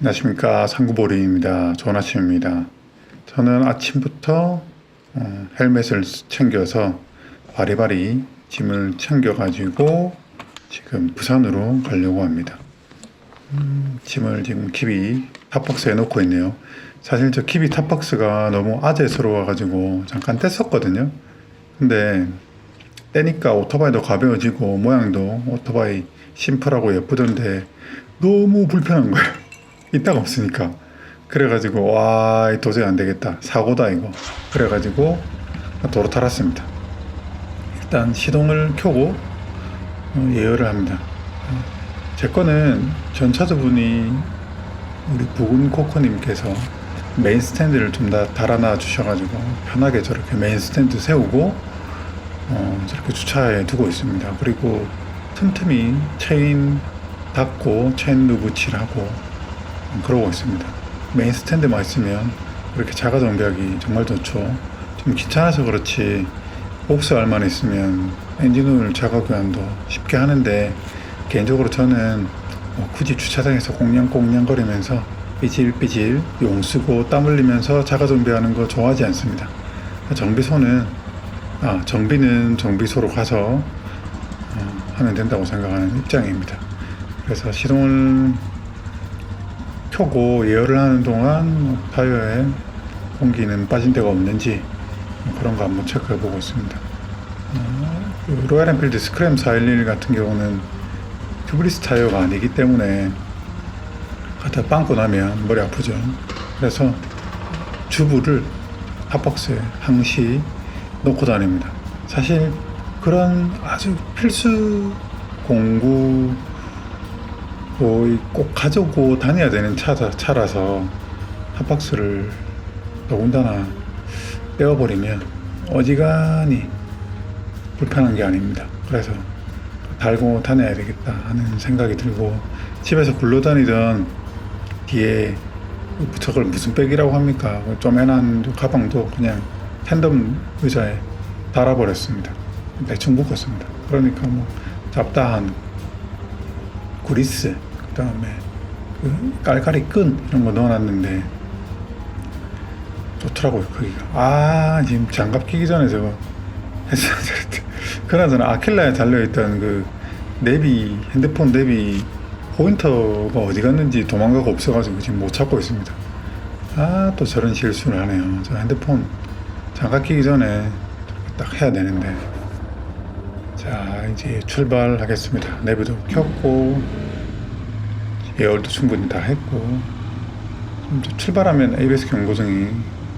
안녕하십니까, 상구보리입니다. 좋은 아침입니다. 저는 아침부터 헬멧을 챙겨서 바리바리 짐을 챙겨가지고 지금 부산으로 가려고 합니다. 짐을 지금 키비 탑박스에 놓고 있네요. 사실 저 키비 탑박스가 너무 아재스러워가지고 잠깐 뗐었거든요. 근데 떼니까 오토바이도 가벼워지고 모양도 오토바이 심플하고 예쁘던데 너무 불편한 거예요. 이따가 없으니까. 그래가지고 와 도저히 안 되겠다, 사고다 이거. 그래가지고 도로 탈았습니다. 일단 시동을 켜고 예열을 합니다. 제 거는 전차주분이 우리 부근 코커님께서 메인 스탠드를 좀 다 달아놔 주셔가지고 편하게 저렇게 메인 스탠드 세우고 저렇게 주차해 두고 있습니다. 그리고 틈틈이 체인 닫고 체인 누브칠하고 그러고 있습니다. 메인 스탠드만 있으면 그렇게 자가 정비하기 정말 좋죠. 좀 귀찮아서 그렇지 옵스알만 있으면 엔진오일 자가 교환도 쉽게 하는데, 개인적으로 저는 굳이 주차장에서 꽁냥꽁냥 거리면서 삐질삐질 용 쓰고 땀 흘리면서 자가 정비하는 거 좋아하지 않습니다. 정비는 정비소로 가서 하면 된다고 생각하는 입장입니다. 그래서 시동을 켜고 예열을 하는 동안 타이어에 공기는 빠진 데가 없는지 그런 거 한번 체크해 보고 있습니다. 로얄 엔필드 스크램 411 같은 경우는 튜브리스 타이어가 아니기 때문에 갖다 빵꾸 나면 머리 아프죠. 그래서 주부를 핫박스에 항시 놓고 다닙니다. 사실 그런 아주 필수 공구 꼭 가지고 다녀야 되는 차라서 핫박스를 더군다나 떼어버리면 어지간히 불편한 게 아닙니다. 그래서 달고 다녀야 되겠다 하는 생각이 들고, 집에서 굴러다니던 뒤에 저걸 무슨 백이라고 합니까? 쪼매난 가방도 그냥 텐덤 의자에 달아버렸습니다. 대충 묶었습니다. 그러니까 뭐 잡다한 구리스, 그 다음에 깔깔이 끈 이런 거 넣어놨는데 좋더라고요. 거기가 지금 장갑 끼기 전에 저거 했어야 될 때. 그나저나 아킬라에 달려있던 그 핸드폰 내비 포인터가 어디 갔는지 도망가고 없어가지고 지금 못 찾고 있습니다. 또 저런 실수를 하네요. 저 핸드폰 장갑 끼기 전에 딱 해야 되는데. 자, 이제 출발하겠습니다. 내비도 켰고 예열도 충분히 다 했고, 출발하면 ABS 경고등이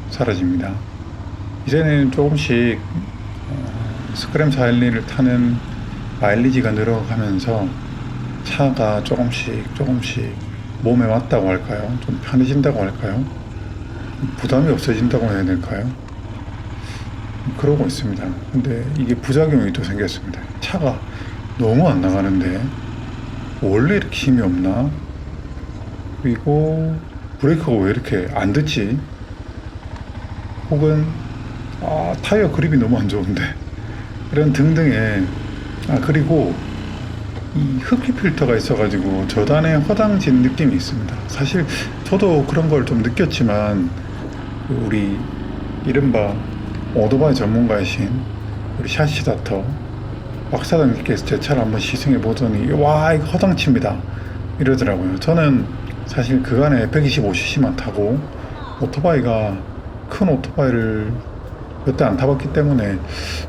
사라집니다. 이제는 조금씩 스크램 411을 타는 마일리지가 늘어가면서 차가 조금씩 몸에 맞다고 할까요? 좀 편해진다고 할까요? 부담이 없어진다고 해야 될까요? 그러고 있습니다. 근데 이게 부작용이 또 생겼습니다. 차가 너무 안 나가는데 원래 이렇게 힘이 없나? 그리고 브레이크가 왜 이렇게 안 듣지? 혹은 타이어 그립이 너무 안 좋은데, 이런 등등의 그리고 이 흡기 필터가 있어가지고 저단에 허당진 느낌이 있습니다. 사실 저도 그런 걸 좀 느꼈지만 우리 이른바 오토바이 전문가이신 우리 샤시다터 박사장님께서 제 차를 한번 시승해 보더니 와 이거 허당칩니다 이러더라고요. 저는 사실 그간에 125cc만 타고 큰 오토바이를 몇 대 안 타봤기 때문에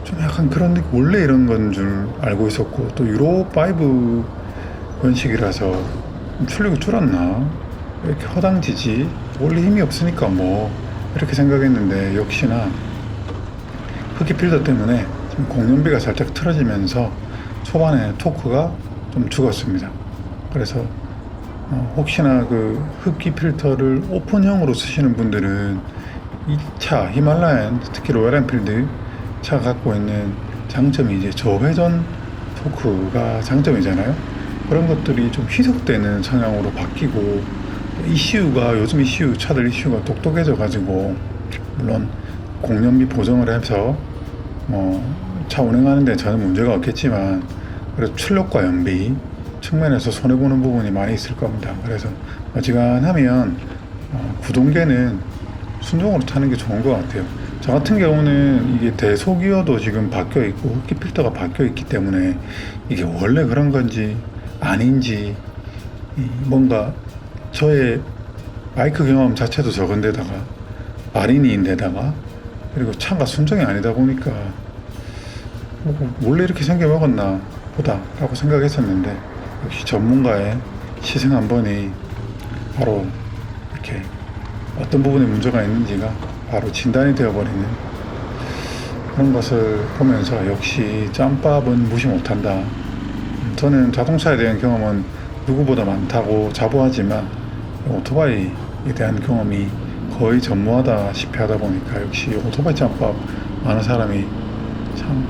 좀 약간 그런 느낌, 원래 이런 건 줄 알고 있었고, 또 유로5 연식이라서 출력이 줄었나? 왜 이렇게 허당지지? 원래 힘이 없으니까 뭐 이렇게 생각했는데, 역시나 흡기 필터 때문에 지금 공연비가 살짝 틀어지면서 초반에 토크가 좀 죽었습니다. 그래서 혹시나 그 흡기 필터를 오픈형으로 쓰시는 분들은 이 차 히말라얀, 특히 로얄 엔필드 차가 갖고 있는 장점이 이제 저회전 토크가 장점이잖아요. 그런 것들이 좀 희석되는 성향으로 바뀌고, 요즘 차들 이슈가 똑똑해져 가지고, 물론 공연비 보정을 해서 차 운행하는데 전혀 문제가 없겠지만, 그래도 출력과 연비, 측면에서 손해보는 부분이 많이 있을 겁니다. 그래서 어지간하면 구동계는 순정으로 타는 게 좋은 것 같아요. 저 같은 경우는 이게 대속이어도 지금 바뀌어 있고 흡기 필터가 바뀌어 있기 때문에 이게 원래 그런 건지 아닌지 뭔가 저의 바이크 경험 자체도 적은데다가 마린이인데다가 그리고 차가 순정이 아니다 보니까 원래 이렇게 생겨 먹었나 보다 라고 생각했었는데 역시 전문가의 시승 한 번이 바로 이렇게 어떤 부분에 문제가 있는지가 바로 진단이 되어버리는 그런 것을 보면서 역시 짬밥은 무시 못한다. 저는 자동차에 대한 경험은 누구보다 많다고 자부하지만 오토바이에 대한 경험이 거의 전무하다시피 하다 보니까 역시 오토바이 짬밥 많은 사람이 참,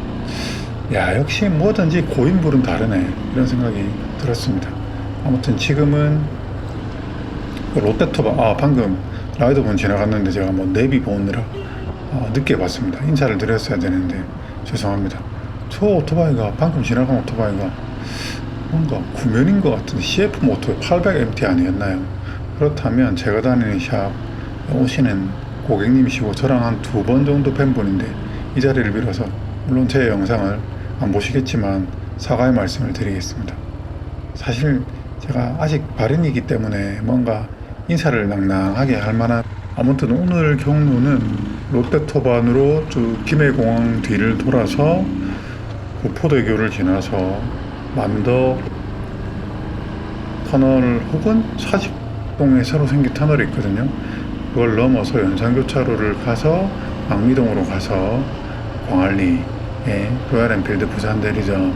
야, 역시 뭐든지 고인물은 다르네 이런 생각이 들었습니다. 아무튼 지금은 롯데토바, 방금 라이더분 지나갔는데 제가 뭐 내비 보느라 늦게 봤습니다. 인사를 드렸어야 되는데 죄송합니다. 저 오토바이가 방금 지나간 오토바이가 뭔가 구면인 것 같은데 CF 모토의 800MT 아니었나요? 그렇다면 제가 다니는 샵 오시는 고객님이시고 저랑 한 2번 정도 팬분인데 이 자리를 빌어서 물론 제 영상을 안 보시겠지만 사과의 말씀을 드리겠습니다. 사실 제가 아직 발인이기 때문에 뭔가 인사를 낭낭하게 할 만한 아무튼 오늘 경로는 롯데토반으로 쭉 김해공항 뒤를 돌아서 구포대교를 지나서 만더 터널 혹은 사직동에 새로 생긴 터널이 있거든요. 그걸 넘어서 연산교차로를 가서 망미동으로 가서 광안리에 로얄엔필드 부산 대리점을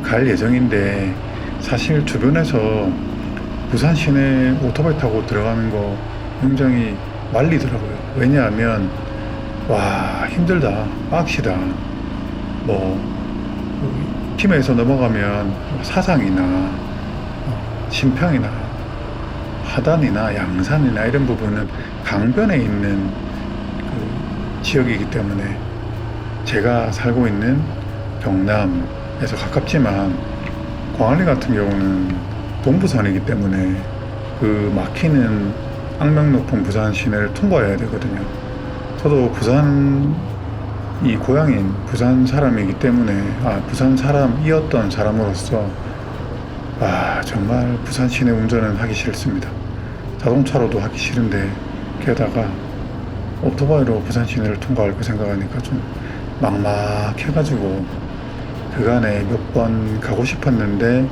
갈 예정인데 사실 주변에서 부산 시내 오토바이 타고 들어가는 거 굉장히 말리더라고요. 왜냐하면 와 힘들다 빡시다 뭐 김해에서 넘어가면 사상이나 신평이나 하단이나 양산이나 이런 부분은 강변에 있는 그 지역이기 때문에 제가 살고 있는 경남에서 가깝지만 광안리 같은 경우는 동부산이기 때문에 그 막히는 악명 높은 부산 시내를 통과해야 되거든요. 저도 부산이 고향인 부산 사람이기 때문에 부산 사람이었던 사람으로서 정말 부산 시내 운전은 하기 싫습니다. 자동차로도 하기 싫은데 게다가 오토바이로 부산 시내를 통과할 거 생각하니까 좀 막막해가지고 그간에 몇 번 가고 싶었는데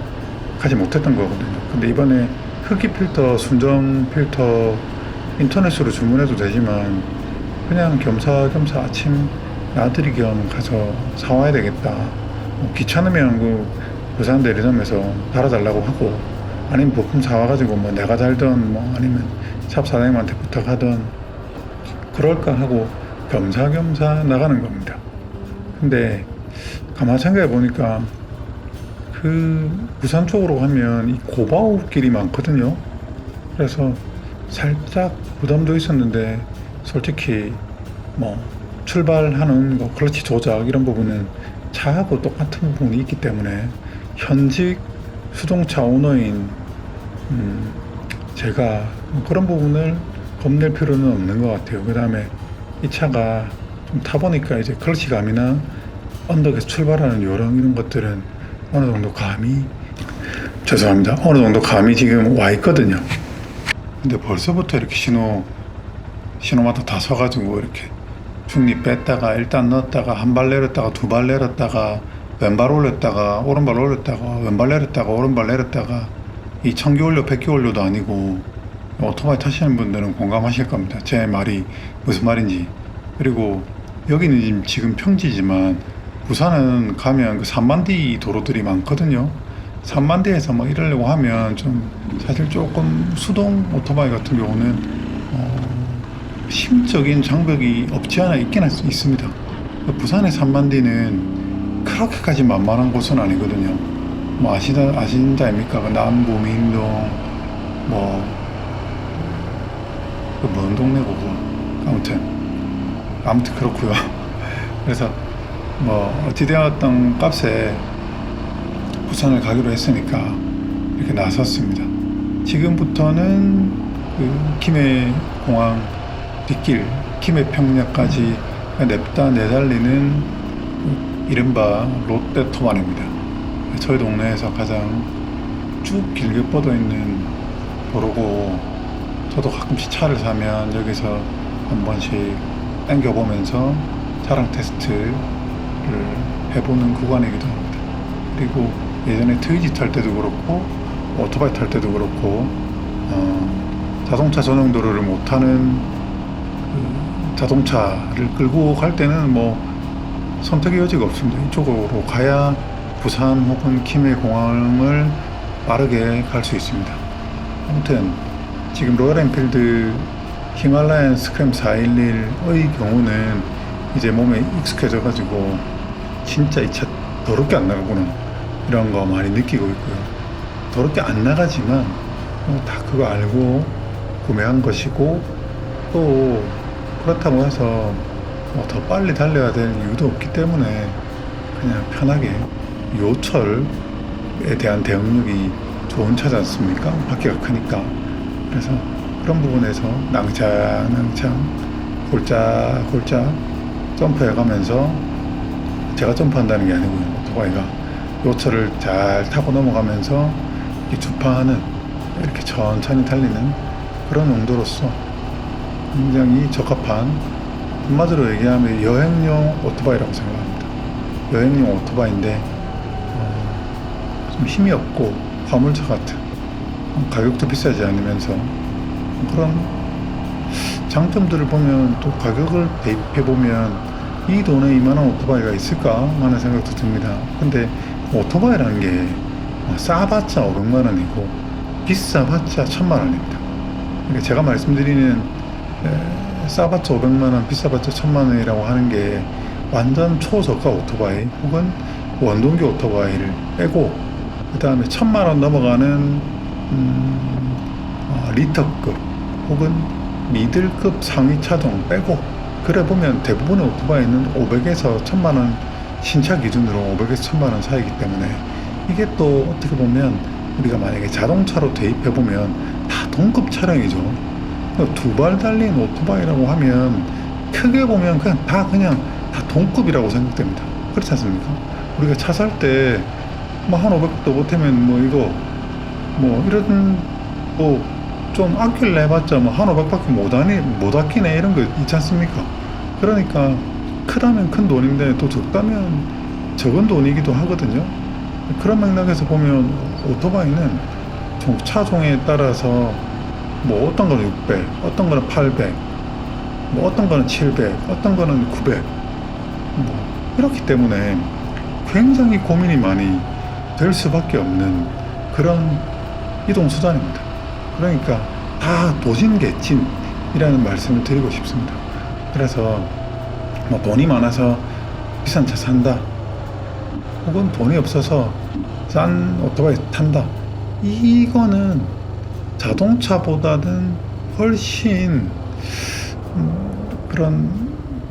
가지 못했던 거거든요. 근데 이번에 흡기 필터, 순정 필터 인터넷으로 주문해도 되지만 그냥 겸사겸사 아침 나들이 겸 가서 사와야 되겠다. 귀찮으면 그 부산 대리점에서 달아달라고 하고 아니면 부품 사와가지고 뭐 내가 달던 뭐 아니면 샵 사장님한테 부탁하던 그럴까 하고 겸사겸사 나가는 겁니다. 근데 가만 생각해 보니까 그 부산 쪽으로 가면 이 고바우 길이 많거든요. 그래서 살짝 부담도 있었는데 솔직히 뭐 출발하는 거 클러치 조작 이런 부분은 차하고 똑같은 부분이 있기 때문에 현직 수동차 오너인 제가 그런 부분을 겁낼 필요는 없는 것 같아요. 그 다음에 이 차가 좀 타보니까 이제 클러치감이나 언덕에서 출발하는 요령 이런 것들은 어느 정도 감이 죄송합니다. 어느 정도 감이 지금 와 있거든요. 근데 벌써부터 이렇게 신호마다 다 서가지고 이렇게 중립 뺐다가 일단 넣었다가 한 발 내렸다가 두 발 내렸다가 왼발 올렸다가 오른발 올렸다가 왼발 내렸다가 오른발 내렸다가 이 천기 올려 백기 올려도 아니고 오토바이 타시는 분들은 공감하실 겁니다. 제 말이 무슨 말인지. 그리고 여기는 지금 평지지만 부산은 가면 그 산만디 도로들이 많거든요. 산만디에서 막 이러려고 하면 좀 사실 조금 수동 오토바이 같은 경우는 심적인 장벽이 없지 않아 있긴 있습니다. 부산의 산만디는 그렇게까지 만만한 곳은 아니거든요. 뭐 아신다 아닙니까? 그 남구 민동 먼 동네고 아무튼 그렇고요. 그래서 뭐 어찌되었던 값에 부산을 가기로 했으니까 이렇게 나섰습니다. 지금부터는 그 김해공항 뒷길 김해평야까지 냅다 내달리는 이른바 롯데토반입니다. 저희 동네에서 가장 쭉 길게 뻗어 있는 도로고, 저도 가끔씩 차를 사면 여기서 한 번씩 당겨보면서 차량 테스트를 해보는 구간이기도 합니다. 그리고 예전에 트위지 탈 때도 그렇고 오토바이 탈 때도 그렇고 자동차 전용 도로를 못하는 자동차를 끌고 갈 때는 뭐 선택의 여지가 없습니다. 이쪽으로 가야 부산 혹은 김해공항을 빠르게 갈 수 있습니다. 아무튼 지금 로얄 엔필드 히말라얀 스크램 411의 경우는 이제 몸에 익숙해져 가지고 진짜 이 차 더럽게 안 나가구나 이런 거 많이 느끼고 있고요. 더럽게 안 나가지만 다 그거 알고 구매한 것이고, 또 그렇다고 해서 더 빨리 달려야 될 이유도 없기 때문에 그냥 편하게 요철에 대한 대응력이 좋은 차지 않습니까? 바퀴가 크니까. 그래서 그런 부분에서 낭창낭창 골짝골짝 점프해가면서, 제가 점프한다는 게 아니고요, 오토바이가 요철을 잘 타고 넘어가면서 이 주파하는 이렇게 천천히 달리는 그런 용도로서 굉장히 적합한, 한마디로 얘기하면 여행용 오토바이라고 생각합니다. 여행용 오토바이인데 좀 힘이 없고 화물차 같은, 가격도 비싸지 않으면서 그런 장점들을 보면, 또 가격을 대입해보면 이 돈에 이만한 오토바이가 있을까 하는 생각도 듭니다. 근데 오토바이라는 게 싸봤자 500만 원이고 비싸봤자 1000만 원입니다. 그러니까 제가 말씀드리는 싸봤자 500만 원, 비싸봤자 1000만 원이라고 하는 게 완전 초저가 오토바이 혹은 원동기 오토바이를 빼고, 그 다음에 1000만 원 넘어가는 리터급 혹은 미들급 상위 차종 빼고, 그래 보면 대부분의 오토바이는 500에서 1000만 원, 신차 기준으로 500에서 1000만 원 사이기 때문에, 이게 또 어떻게 보면 우리가 만약에 자동차로 대입해 보면 다 동급 차량이죠. 두 발 달린 오토바이라고 하면 크게 보면 그냥 다 동급이라고 생각됩니다. 그렇지 않습니까? 우리가 차 살 때 뭐 한 500도 못하면 뭐 이거 뭐 이런 뭐 좀 아낄래 해봤자 뭐 한 500밖에 못 아끼네 이런 거 있지 않습니까? 그러니까 크다면 큰 돈인데 또 적다면 적은 돈이기도 하거든요. 그런 맥락에서 보면 오토바이는 차종에 따라서 뭐 어떤 거는 600, 어떤 거는 800, 뭐 어떤 거는 700, 어떤 거는 900, 뭐 이렇기 때문에 굉장히 고민이 많이 될 수밖에 없는 그런 이동 수단입니다. 그러니까 다 도진개찐이라는 말씀을 드리고 싶습니다. 그래서 뭐 돈이 많아서 비싼 차 산다, 혹은 돈이 없어서 싼 오토바이 탄다, 이거는 자동차보다는 훨씬 그런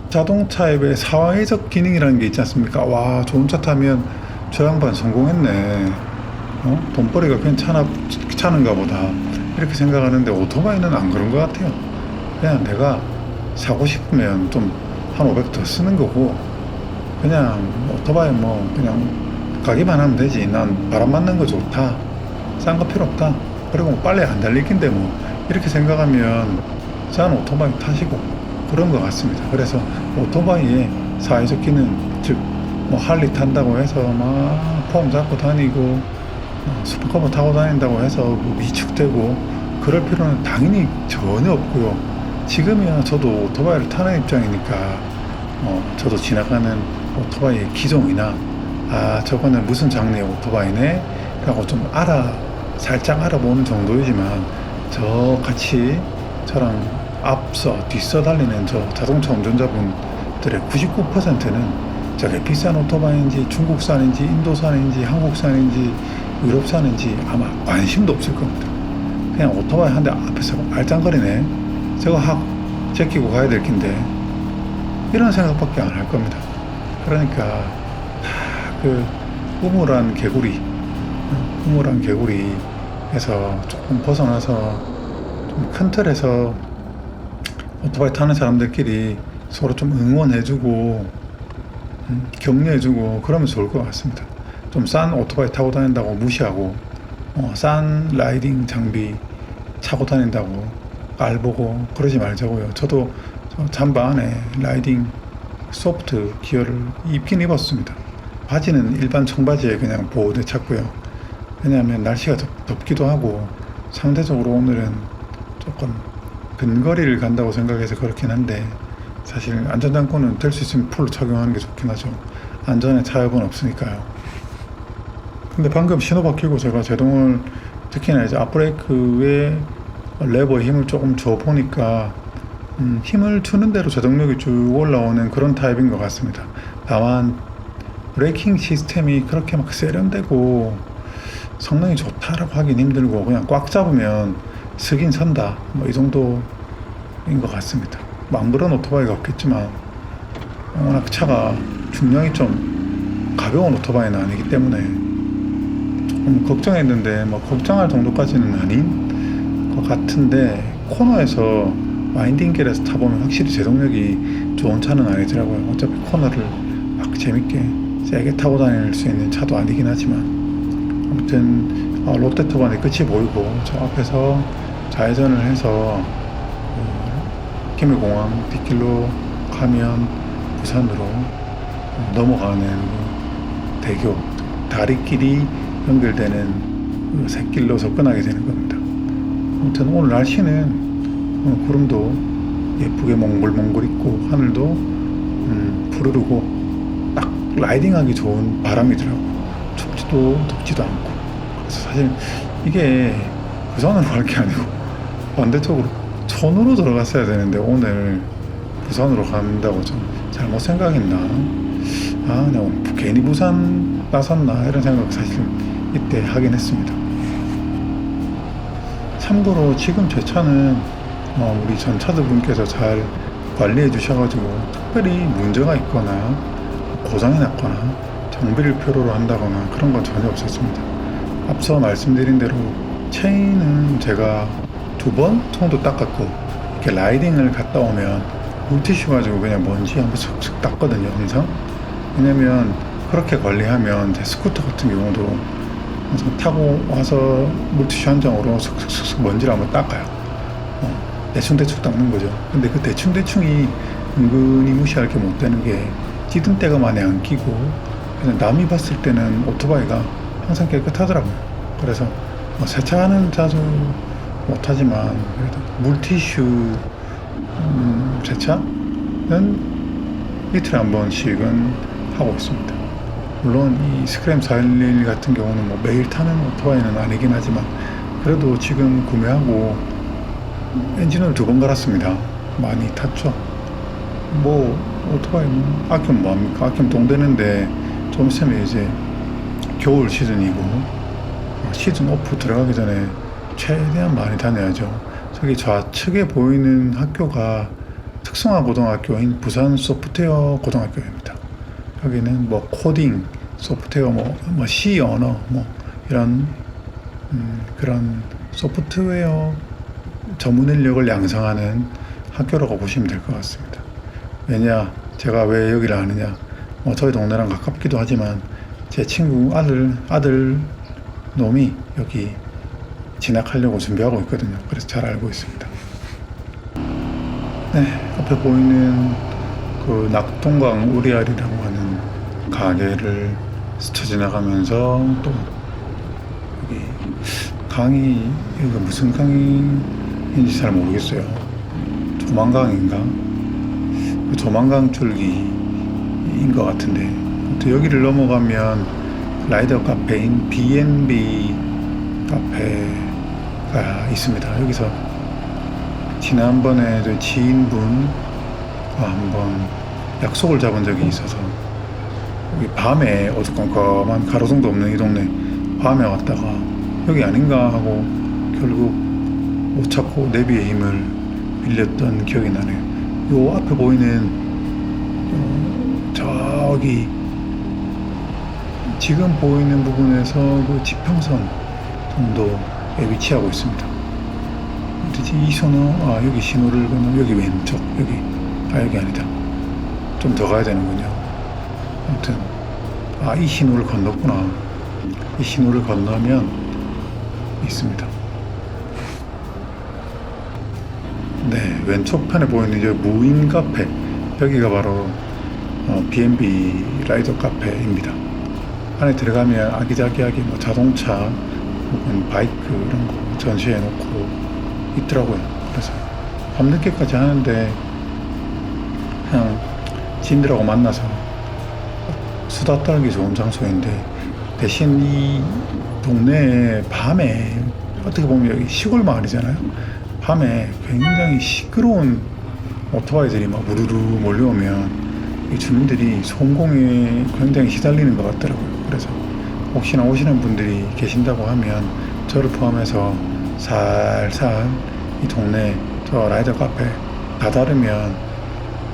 자동차에 비해 사회적 기능이라는 게 있지 않습니까? 와, 좋은 차 타면 저 양반 성공했네, 돈벌이가 괜찮은가 보다, 이렇게 생각하는데 오토바이는 안 그런 것 같아요. 그냥 내가 사고 싶으면 좀 한 500 더 쓰는 거고, 그냥 오토바이 뭐 그냥 가기만 하면 되지, 난 바람 맞는 거 좋다, 싼 거 필요 없다, 그리고 뭐 빨리 안 달릴 낀데 뭐 이렇게 생각하면 싼 오토바이 타시고 그런 것 같습니다. 그래서 오토바이의 사회적 기능, 즉 뭐 할리 탄다고 해서 막 폼 잡고 다니고 스포커버 타고 다닌다고 해서 뭐 위축되고 그럴 필요는 당연히 전혀 없고요. 지금이야 저도 오토바이를 타는 입장이니까 저도 지나가는 오토바이의 기종이나 저거는 무슨 장르의 오토바이네 라고 좀 살짝 알아보는 정도이지만, 같이 저랑 앞서 뒤서 달리는 저 자동차 운전자분들의 99%는 저게 비싼 오토바이인지 중국산인지 인도산인지 한국산인지 유럽산인지 아마 관심도 없을 겁니다. 그냥 오토바이 한 대 앞에서 알짱거리네, 저거 확 제끼고 가야 될 낀데, 이런 생각밖에 안 할 겁니다. 그러니까 그 우물한 개구리 우물한 개구리에서 조금 벗어나서 좀 큰 틀에서 오토바이 타는 사람들끼리 서로 좀 응원해주고 격려해주고 그러면 좋을 것 같습니다. 좀 싼 오토바이 타고 다닌다고 무시하고 싼 라이딩 장비 차고 다닌다고 깔보고 그러지 말자고요. 저도 저 잠바 안에 라이딩 소프트 기어를 입긴 입었습니다. 바지는 일반 청바지에 그냥 보호대 찼고요. 왜냐하면 날씨가 덥기도 하고 상대적으로 오늘은 조금 근거리를 간다고 생각해서 그렇긴 한데 사실 안전장구는 될 수 있으면 풀로 착용하는 게 좋긴 하죠. 안전에 타협은 없으니까요. 근데 방금 신호 바뀌고 제가 제동을 특히나 이제 앞브레이크에 레버에 힘을 조금 줘 보니까 힘을 주는 대로 제동력이 쭉 올라오는 그런 타입인 것 같습니다. 다만 브레이킹 시스템이 그렇게 막 세련되고 성능이 좋다라고 하긴 힘들고 그냥 꽉 잡으면 서긴 선다 뭐 이 정도인 것 같습니다. 뭐 안 그런 오토바이가 없겠지만 워낙 차가 중량이 좀 가벼운 오토바이는 아니기 때문에 조금 걱정했는데 뭐 걱정할 정도까지는 아닌 것 같은데 코너에서 와인딩 길에서 타보면 확실히 제동력이 좋은 차는 아니더라고요. 어차피 코너를 막 재밌게 세게 타고 다닐 수 있는 차도 아니긴 하지만 아무튼 롯데터반의 끝이 보이고 저 앞에서 좌회전을 해서 김해공항 뒷길로 가면 부산으로 넘어가는 대교 다리끼리 연결되는 그 샛길로 접근하게 되는 겁니다. 아무튼 오늘 날씨는 구름도 예쁘게 몽글몽글 있고 하늘도 푸르르고 딱 라이딩하기 좋은 바람이더라고요. 춥지도 덥지도 않고 그래서 사실 이게 부산으로 갈 게 아니고 반대쪽으로 천으로 들어갔어야 되는데 오늘 부산으로 간다고 좀 잘못 생각했나 내가 오늘 괜히 부산 나섰나 이런 생각 사실 이때 하긴 했습니다. 참고로 지금 제 차는 우리 전차주분께서 잘 관리해 주셔가지고 특별히 문제가 있거나 고장이 났거나 정비를 필요로 한다거나 그런 건 전혀 없었습니다. 앞서 말씀드린 대로 체인은 제가 2번 정도 닦았고 이렇게 라이딩을 갔다 오면 물티슈 가지고 그냥 먼지 한번 슥슥 닦거든요 항상. 왜냐면 그렇게 관리하면 제 스쿠터 같은 경우도 항상 타고 와서 물티슈 한 장으로 슥슥슥 먼지를 한번 닦아요. 대충대충 닦는 거죠. 근데 그 대충대충이 은근히 무시할 게 못 되는 게 찌든 때가 많이 안 끼고 그냥 남이 봤을 때는 오토바이가 항상 깨끗하더라고요. 그래서 세차는 자주 못하지만 그래도 물티슈 세차는 이틀에 한 번씩은 하고 있습니다. 물론 이 스크램 411 같은 경우는 뭐 매일 타는 오토바이는 아니긴 하지만 그래도 지금 구매하고 엔진을 2번 갈았습니다. 많이 탔죠. 뭐 오토바이 아끼면 뭐합니까? 아끼면 돈 되는데 좀 있으면 이제 겨울 시즌이고 시즌 오프 들어가기 전에 최대한 많이 다녀야죠. 저기 좌측에 보이는 학교가 특성화 고등학교인 부산 소프트웨어 고등학교입니다. 여기는 뭐 코딩, 소프트웨어, 뭐 C 언어, 뭐 이런 그런 소프트웨어 전문 인력을 양성하는 학교라고 보시면 될 것 같습니다. 왜냐, 제가 왜 여기를 아느냐? 저희 동네랑 가깝기도 하지만 제 친구 아들 놈이 여기 진학하려고 준비하고 있거든요. 그래서 잘 알고 있습니다. 네, 앞에 보이는 그 낙동강 우리알이라고 하는 가게를 스쳐 지나가면서 또 여기 강이 여기가 무슨 강인지 잘 모르겠어요. 조만강인가? 그 조만강 줄기인 것 같은데 또 여기를 넘어가면 라이더 카페인 B&B 카페가 있습니다. 여기서 지난번에 저희 지인분과 한번 약속을 잡은 적이 있어서 여기 밤에 어두컴컴한 가로등도 없는 이 동네 밤에 왔다가 여기 아닌가 하고 결국 못 찾고 내비의 힘을 빌렸던 기억이 나네요. 요 앞에 보이는 저기 지금 보이는 부분에서 그 지평선 정도에 위치하고 있습니다. 어디지? 이 신호, 여기 신호를 건너, 여기 왼쪽, 여기 아니다. 좀 더 가야 되는군요. 아무튼, 이 신호를 건넜구나. 이 신호를 건너면 있습니다. 네, 왼쪽 편에 보이는 이 무인 카페, 여기가 바로 B&B 라이더 카페입니다. 안에 들어가면 아기자기하게 뭐 자동차 혹은 바이크 이런 거 전시해 놓고 있더라고요. 그래서 밤늦게까지 하는데 그냥 지인들하고 만나서 수다 떨기 좋은 장소인데, 대신 이 동네에 밤에, 어떻게 보면 여기 시골 마을이잖아요. 밤에 굉장히 시끄러운 오토바이들이 막 우르르 몰려오면 이 주민들이 소음공에 굉장히 시달리는 것 같더라고요. 그래서 혹시나 오시는 분들이 계신다고 하면 저를 포함해서 살살 이 동네 저 라이더 카페 다다르면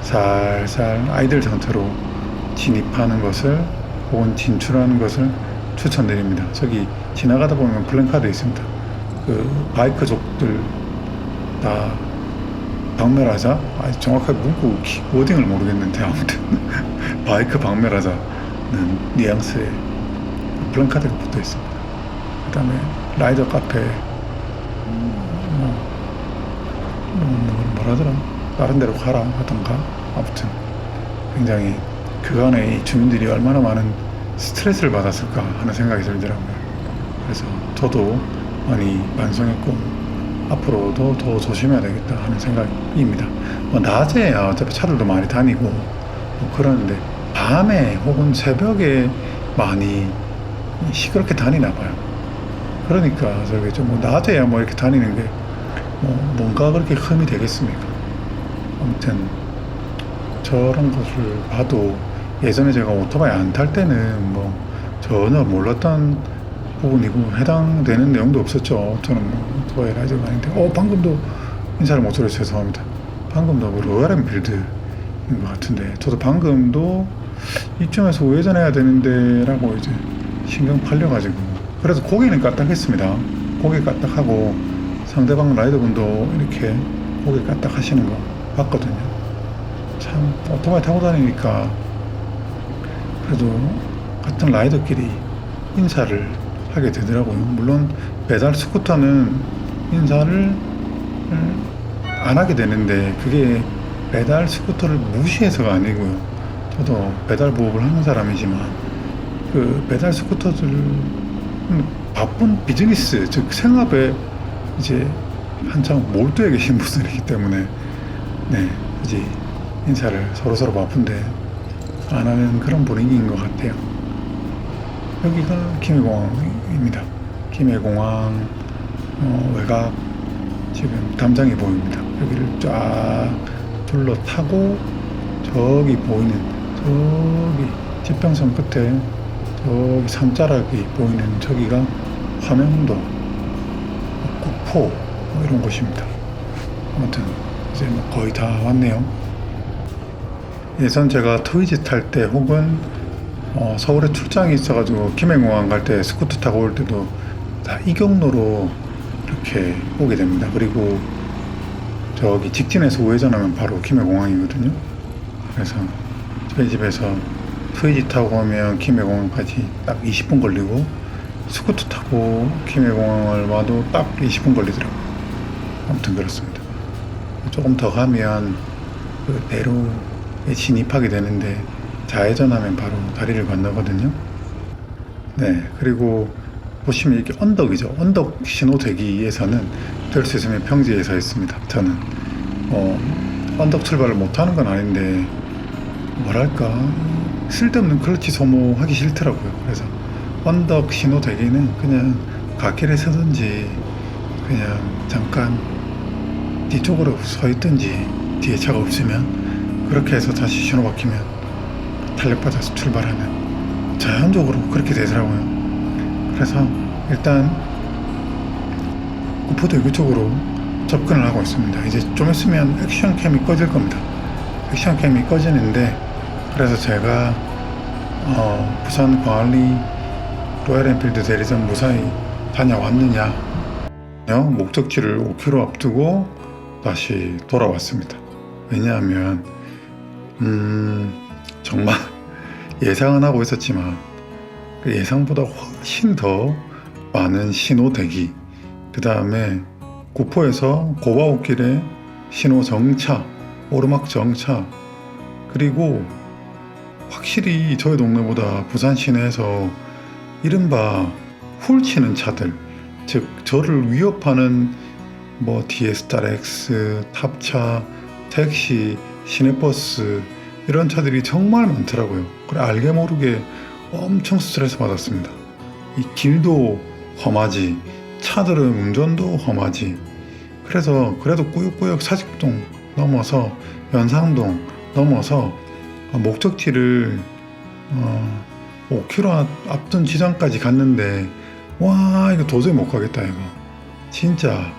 살살 아이들 상태로 진입하는 것을 혹은 진출하는 것을 추천드립니다. 저기 지나가다 보면 플랜카드 있습니다. 그 바이크족들 다 박멸하자? 정확하게 문구 워딩을 모르겠는데 아무튼 바이크 박멸하자는 뉘앙스의 플랜카드가 붙어 있습니다. 그 다음에 라이더 카페 뭐라더라? 다른 데로 가라 하던가. 아무튼 굉장히 그간에 이 주민들이 얼마나 많은 스트레스를 받았을까 하는 생각이 들더라고요. 그래서 저도 많이 반성했고 앞으로도 더 조심해야 되겠다 하는 생각입니다. 뭐 낮에야 어차피 차들도 많이 다니고 뭐 그러는데 밤에 혹은 새벽에 많이 시끄럽게 다니나 봐요. 그러니까 저게 좀 뭐 낮에야 뭐 이렇게 다니는 게 뭐 뭔가 그렇게 흠이 되겠습니까? 아무튼 저런 것을 봐도 예전에 제가 오토바이 안 탈 때는 뭐 전혀 몰랐던 부분이고 해당되는 내용도 없었죠. 저는 뭐 오토바이 라이더가 아닌데 방금도 인사를 못 드려서 죄송합니다. 방금도 그 로얄 엔필드인 것 같은데 저도 방금도 이쯤에서 우회전해야 되는데 라고 이제 신경 팔려가지고 그래서 고개는 까딱했습니다. 고개 까딱하고 상대방 라이더분도 이렇게 고개 까딱 하시는 거 봤거든요. 참 오토바이 타고 다니니까 그래도 같은 라이더끼리 인사를 하게 되더라고요. 물론 배달 스쿠터는 인사를 안 하게 되는데 그게 배달 스쿠터를 무시해서가 아니고요. 저도 배달 부업을 하는 사람이지만 그 배달 스쿠터들 바쁜 비즈니스 즉 생업에 이제 한창 몰두해 계신 분들이기 때문에 이제 인사를 서로 바쁜데 안 하는 그런 분위기인 것 같아요. 여기가 김해공항입니다. 김해공항 외곽 지금 담장이 보입니다. 여기를 쫙 둘러 타고 저기 보이는 저기 지평선 끝에 저기 산자락이 보이는 저기가 화명도 국포 뭐 이런 곳입니다. 아무튼 이제 뭐 거의 다 왔네요. 예전 제가 트위지 탈 때 혹은 서울에 출장이 있어가지고 김해공항 갈 때 스쿠터 타고 올 때도 다 이 경로로 이렇게 오게 됩니다. 그리고 저기 직진해서 우회전하면 바로 김해공항이거든요. 그래서 저희 집에서 트위지 타고 오면 김해공항까지 딱 20분 걸리고 스쿠터 타고 김해공항을 와도 딱 20분 걸리더라고요. 아무튼 그렇습니다. 조금 더 가면 그 대로에 진입하게 되는데 좌회전하면 바로 다리를 건너거든요. 그리고 보시면 이렇게 언덕이죠. 언덕 신호 대기에서는 될 수 있으면 평지에 서 있습니다. 저는 언덕 출발을 못하는 건 아닌데 뭐랄까 쓸데없는 클러치 소모하기 싫더라고요. 그래서 언덕 신호 대기는 그냥 갓길에 서든지 그냥 잠깐 뒤쪽으로 서 있든지 뒤에 차가 없으면 그렇게 해서 다시 신호 바뀌면 탄력받아서 출발하는 자연적으로 그렇게 되더라고요. 그래서 일단 구포대교 쪽으로 접근을 하고 있습니다. 이제 좀 있으면 액션캠이 꺼질 겁니다. 액션캠이 꺼지는데 그래서 제가 부산 광안리 로얄엔필드 대리점 무사히 다녀왔느냐? 목적지를 5km 앞두고 다시 돌아왔습니다. 왜냐하면 정말 예상은 하고 있었지만 그 예상보다 훨씬 더 많은 신호 대기, 그 다음에 구포에서 고바오길에 신호 정차, 오르막 정차, 그리고 확실히 저희 동네보다 부산 시내에서 이른바 훌치는 차들, 즉 저를 위협하는 뭐 DSR-X, 탑차, 택시, 시내버스 이런 차들이 정말 많더라고요. 그래 알게 모르게 엄청 스트레스 받았습니다. 이 길도 험하지, 차들은 운전도 험하지. 그래서 그래도 꾸역꾸역 사직동 넘어서 연상동 넘어서 목적지를 5km 앞둔 지점까지 갔는데, 와 이거 도저히 못 가겠다 이거. 진짜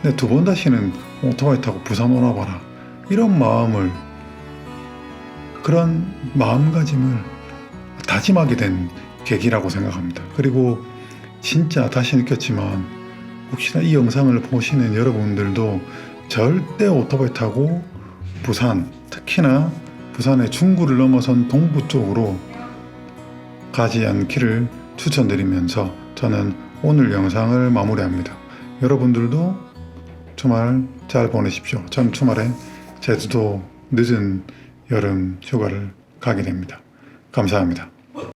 내 두 번 다시는 오토바이 타고 부산 오나 봐라, 이런 마음을, 그런 마음가짐을 다짐하게 된 계기라고 생각합니다. 그리고 진짜 다시 느꼈지만, 혹시나 이 영상을 보시는 여러분들도 절대 오토바이 타고 부산, 특히나 부산의 중구를 넘어선 동부 쪽으로 가지 않기를 추천드리면서 저는 오늘 영상을 마무리합니다. 여러분들도 주말 잘 보내십시오. 전 주말에 제주도 늦은 여름 휴가를 가게 됩니다. 감사합니다.